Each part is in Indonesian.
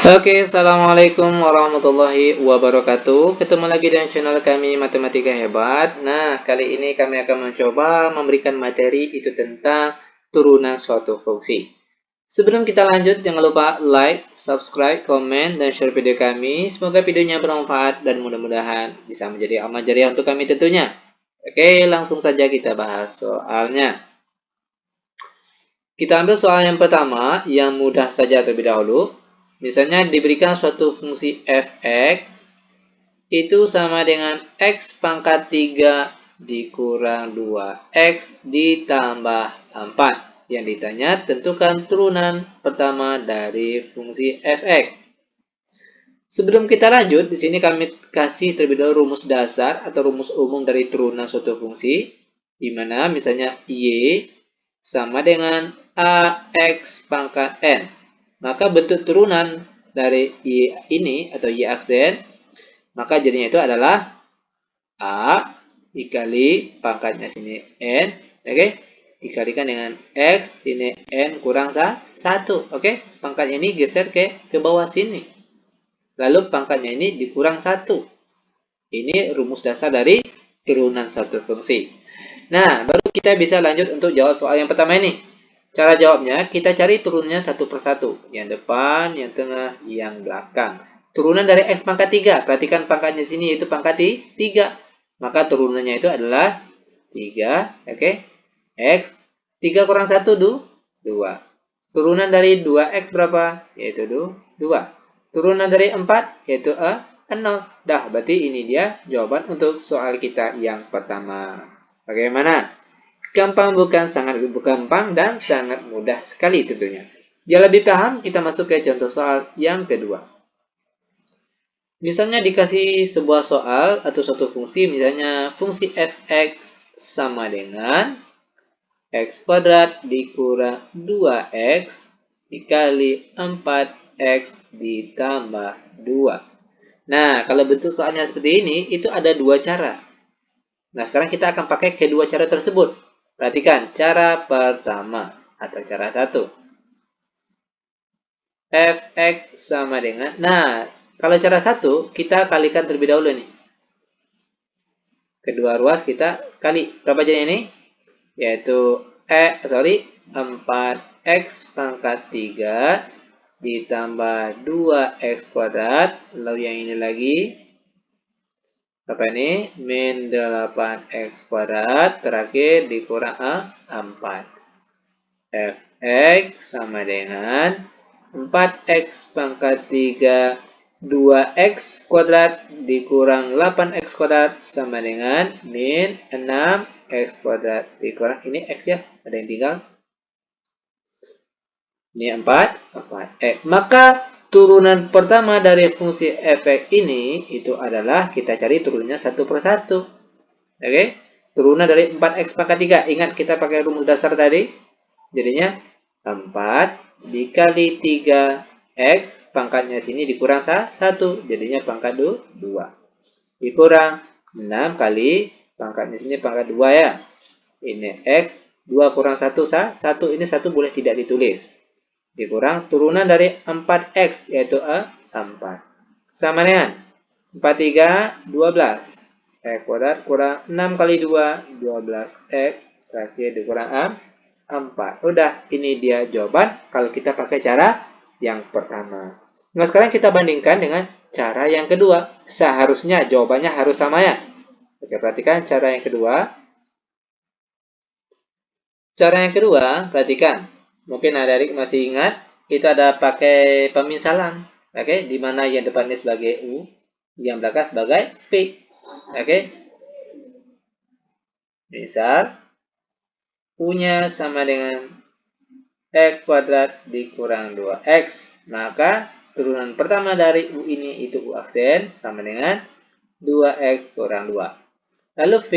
Oke, assalamualaikum warahmatullahi wabarakatuh. Ketemu lagi dengan channel kami Matematika Hebat. Nah, kali ini kami akan mencoba memberikan materi itu tentang turunan suatu fungsi. Sebelum kita lanjut, jangan lupa like, subscribe, komen, dan share video kami. Semoga videonya bermanfaat dan mudah-mudahan bisa menjadi amal jariah untuk kami tentunya. Oke, langsung saja kita bahas soalnya. Kita ambil soal yang pertama, yang mudah saja terlebih dahulu. Misalnya diberikan suatu fungsi f(x) itu sama dengan x pangkat 3 dikurang 2x ditambah 4. Yang ditanya tentukan turunan pertama dari fungsi f(x). Sebelum kita lanjut, di sini kami kasih terlebih dahulu rumus dasar atau rumus umum dari turunan suatu fungsi, di mana misalnya y sama dengan ax pangkat n. Maka bentuk turunan dari y ini atau y aksen, maka jadinya itu adalah a dikali pangkatnya sini n, oke? Dikalikan dengan x, ini n kurang 1, oke? Pangkatnya ini geser ke bawah sini. Lalu pangkatnya ini dikurang 1. Ini rumus dasar dari turunan satu fungsi. Nah, baru kita bisa lanjut untuk jawab soal yang pertama ini. Cara jawabnya, kita cari turunnya satu persatu. Yang depan, yang tengah, yang belakang. Turunan dari x pangkat 3. Perhatikan pangkatnya sini yaitu pangkat 3. Maka turunannya itu adalah 3. Oke. X. 3 kurang 1, 2. Turunan dari 2x berapa? Yaitu 2. Turunan dari 4, yaitu 0. Dah, berarti ini dia jawaban untuk soal kita yang pertama. Bagaimana? Gampang bukan? Sangat gampang dan sangat mudah sekali tentunya. Biar lebih paham, kita masuk ke contoh soal yang kedua. Misalnya dikasih sebuah soal atau suatu fungsi, misalnya fungsi f(x) sama dengan x kuadrat dikurang 2x dikali 4x ditambah 2. Nah, kalau bentuk soalnya seperti ini, itu ada dua cara. Nah, sekarang kita akan pakai kedua cara tersebut. Perhatikan cara pertama atau cara 1. f(x) sama dengan, nah, kalau cara 1 kita kalikan terlebih dahulu nih. Kedua ruas kita kali. Berapa jadinya ini? Yaitu 4x pangkat 3 ditambah 2x kuadrat. Lalu yang ini lagi berapa ini? Min 8x kuadrat. Terakhir dikurang 4. f(x) sama dengan 4x pangkat 3 2x kuadrat dikurang 8x kuadrat sama dengan min 6x kuadrat dikurang, ini x ya, ada yang tinggal. Ini 4. Maka turunan pertama dari fungsi f(x) ini itu adalah kita cari turunnya satu persatu. Oke? Turunan dari 4x pangkat 3. Ingat kita pakai rumus dasar tadi. Jadinya 4 dikali 3x, pangkatnya sini dikurang 1, jadinya pangkat 2. Dikurang 6 kali, pangkatnya sini pangkat 2 ya. Ini x, 2 kurang 1, 1. Ini 1 boleh tidak ditulis. Dikurang turunan dari 4x, yaitu 4. Sama dengan 4, 3, 12. X kuadrat kurang 6 kali 2, 12x. Terakhir dikurang 4. Udah, ini dia jawaban kalau kita pakai cara yang pertama. Nah, sekarang kita bandingkan dengan cara yang kedua. Seharusnya jawabannya harus sama ya. Oke, perhatikan cara yang kedua. Cara yang kedua, perhatikan. Mungkin adik-adik masih ingat, itu ada pakai pemisalan. Oke, di mana yang depannya sebagai U, yang belakang sebagai V. Oke. Misal U-nya sama dengan x kuadrat dikurang 2x. Maka turunan pertama dari U ini itu U aksen sama dengan 2x kurang 2. Lalu V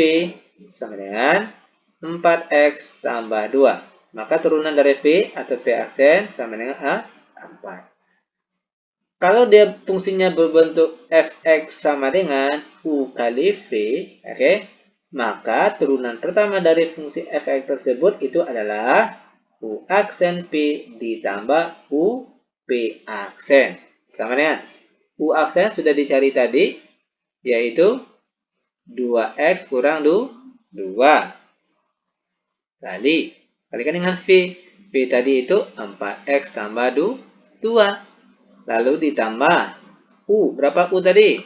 sama dengan 4x tambah 2. Maka turunan dari V atau V aksen sama dengan 4. Kalau dia fungsinya berbentuk f(x) sama dengan U kali V, oke, maka turunan pertama dari fungsi f(x) tersebut itu adalah U aksen P ditambah U P aksen. Sama dengan U aksen sudah dicari tadi, yaitu 2X kurang 2. Kalikan dengan V. V tadi itu 4X tambah 2. Lalu ditambah U. Berapa U tadi?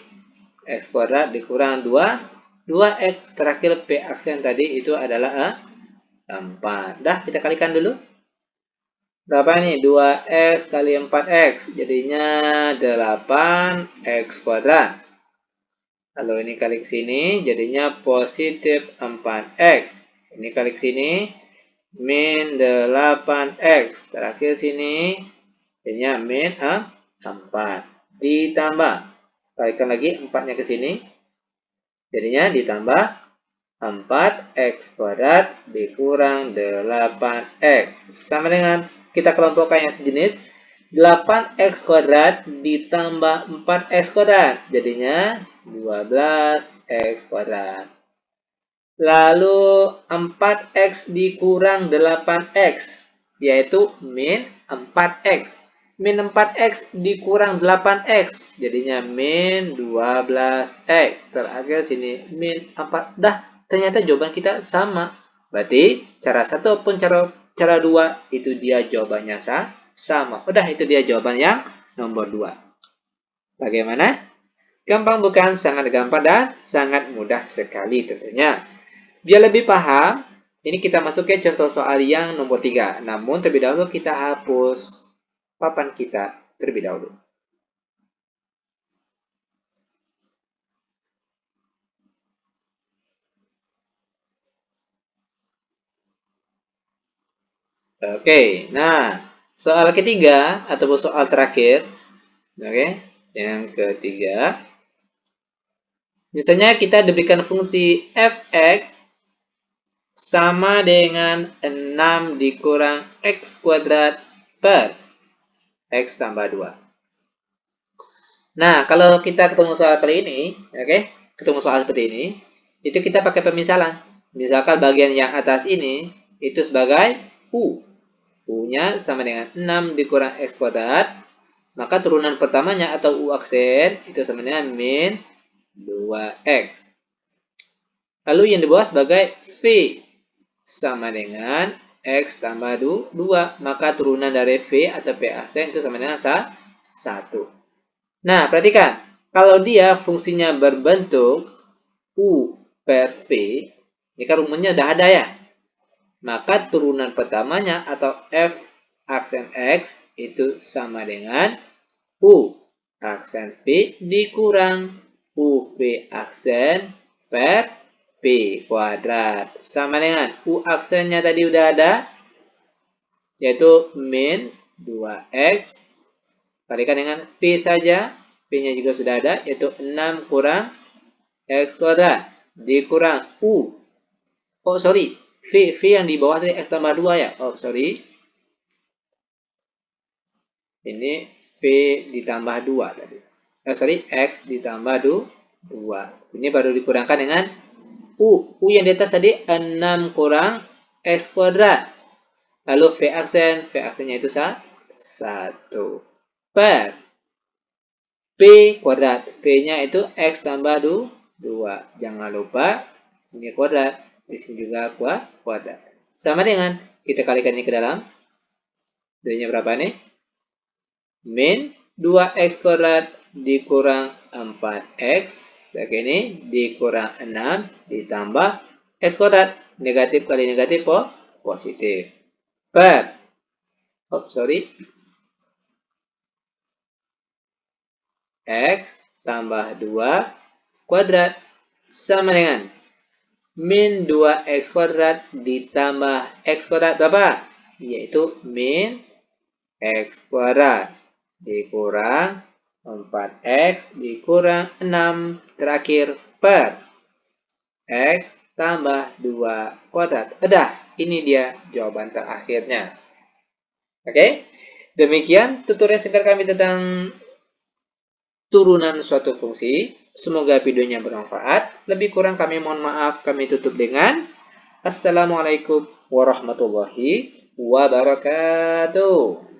X kuadrat dikurang 2. 2X. Terakhir P aksen tadi itu adalah 4. Dah, kita kalikan dulu. Berapa nih? 2X kali 4X. Jadinya 8X kuadrat. Lalu ini kali ke sini, jadinya positif 4X. Ini kali ke sini, min 8X. Terakhir sini, jadinya min 4. Ditambah. Kalikan lagi 4-nya ke sini. Jadinya ditambah 4X kuadrat dikurang 8X. Sama dengan kita kelompokkan yang sejenis. 8X kuadrat ditambah 4X kuadrat. Jadinya 12X kuadrat. Lalu 4X dikurang 8X. Yaitu min 4X. Min 4X dikurang 8X. Jadinya min 12X. Terakhir sini min 4. Dah, ternyata jawaban kita sama. Berarti cara 1 pun cara 2 itu dia jawabannya sama. Udah, itu dia jawaban yang nomor 2. Bagaimana? Gampang bukan? Sangat gampang dan sangat mudah sekali tentunya. Biar lebih paham, ini kita masuk ke contoh soal yang nomor 3. Namun terlebih dahulu kita hapus papan kita terlebih dahulu. Oke, nah soal ketiga ataupun soal terakhir, oke, yang ketiga, misalnya kita diberikan fungsi f(x) sama dengan 6 dikurang x kuadrat per x tambah 2. Nah, kalau kita ketemu soal kali ini, oke, ketemu soal seperti ini, itu kita pakai pemisalan. Misalkan bagian yang atas ini itu sebagai U. U-nya sama dengan 6 dikurang X kuadrat. Maka turunan pertamanya atau U aksen itu sama dengan min 2X. Lalu yang di bawah sebagai V sama dengan X tambah 2. Maka turunan dari V atau P aksen itu sama dengan 1. Nah, perhatikan. Kalau dia fungsinya berbentuk U per V, ini kan rumusnya udah ada ya. Maka turunan pertamanya atau F aksen X itu sama dengan U aksen V dikurang UV aksen per P kuadrat. Sama dengan U aksennya tadi udah ada, yaitu min 2X. Kalikan dengan V saja. V-nya juga sudah ada, yaitu 6 kurang X kuadrat dikurang U. Oh, sorry. V yang di bawah tadi X tambah 2 ya. Oh, sorry. Ini V ditambah 2 tadi. Sorry, X ditambah 2. Ini baru dikurangkan dengan U. U yang di atas tadi 6 kurang X kuadrat. Lalu V aksennya itu 1. Per P kuadrat. V-nya itu X tambah 2. Jangan lupa ini kuadrat. Di sini juga kuadrat. Sama dengan kita kalikan ini ke dalam. Jadinya berapa nih? Min 2X kuadrat dikurang 4X. Oke, ini dikurang 6 ditambah X kuadrat. Negatif kali negatif positif. Per. Oh, sorry. X tambah 2 kuadrat. Sama dengan min 2X kuadrat ditambah X kuadrat berapa? Yaitu min X kuadrat dikurang 4X dikurang 6 terakhir per X tambah 2 kuadrat. Udah, ini dia jawaban terakhirnya. Oke, demikian tutorial singkat kami tentang turunan suatu fungsi. Semoga videonya bermanfaat. Lebih kurang kami mohon maaf. Kami tutup dengan Assalamualaikum warahmatullahi wabarakatuh.